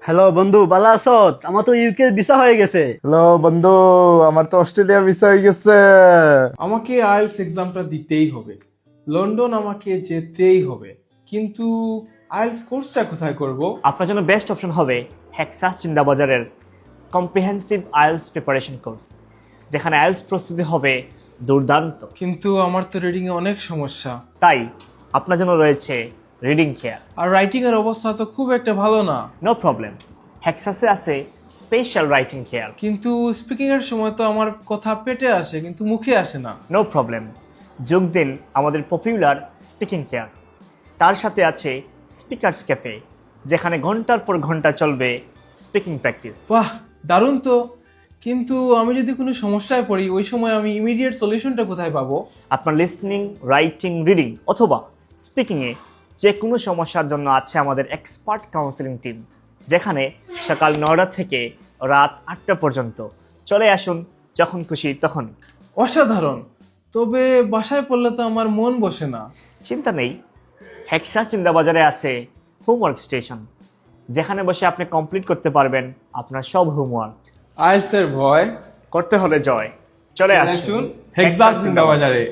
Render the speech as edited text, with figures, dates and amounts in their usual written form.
Hello বন্ধু, ভালো আছো? আমার তো ইউকে ভিসা হয়ে গেছে। হ্যালো বন্ধু, আমার তো অস্ট্রেলিয়ার ভিসা হয়ে গেছে। আমাকে আইএলটিএস এক্সামটা দিতেই হবে, লন্ডন আমাকে যেতেই হবে। কিন্তু আইএলটিএস কোর্সটা কোথায় করব? আপনার জন্য বেস্ট অপশন হবে হেক্সাস চিন্দাবাজারের কম্প্রিহেন্সিভ আইএলস প্রিপারেশন কোর্স, যেখানে আইএলস প্রস্তুতি হবে দুর্দান্ত। কিন্তু আমার তো রিডিং এ অনেক সমস্যা, তাই আপনার জন্য রয়েছে রিডিং কেয়ার। আর রাইটিং এর অবস্থা তো খুব একটা ভালো না। নো প্রবলেম, হেক্সাসে আছে স্পেশাল রাইটিং কেয়ার। কিন্তু স্পিকিং এর সময় তো আমার কথা পেটে আসে কিন্তু মুখে আসে না। নো প্রবলেম, যোগ দিন আমাদের পপুলার স্পিকিং কেয়ার। তার সাথে আছে স্পিকার্স ক্যাফে, যেখানে ঘন্টার পর ঘন্টা চলবে স্পিকিং প্র্যাকটিস। বাহ, দারুণ তো। কিন্তু আমি যদি কোনো সমস্যায় পড়ি ওই সময় আমি ইমিডিয়েট সলিউশনটা কোথায় পাবো? আপনার লিসনিং, রাইটিং, রিডিং অথবা স্পিকিংয়ে যে কোনো সমস্যার জন্য আছে আমাদের এক্সপার্ট কাউন্সেলিং টিম, যেখানে সকাল 9টা থেকে রাত 8টা পর্যন্ত। চলে আসুন যখন খুশি তখন। অসাধারণ। তবে বাসায় পড়লে তো আমার মন বসে না। চিন্তা নেই, হেক্সা চিন্তাবাজারে আছে হোমওয়ার্ক স্টেশন, যেখানে বসে আপনি কমপ্লিট করতে পারবেন আপনার সব হোমওয়ার্ক। আইএলটিএস এর ভয় করতে হলে জয়, চলে আসুন আসুন হেক্সাস চিন্তাবাজারে।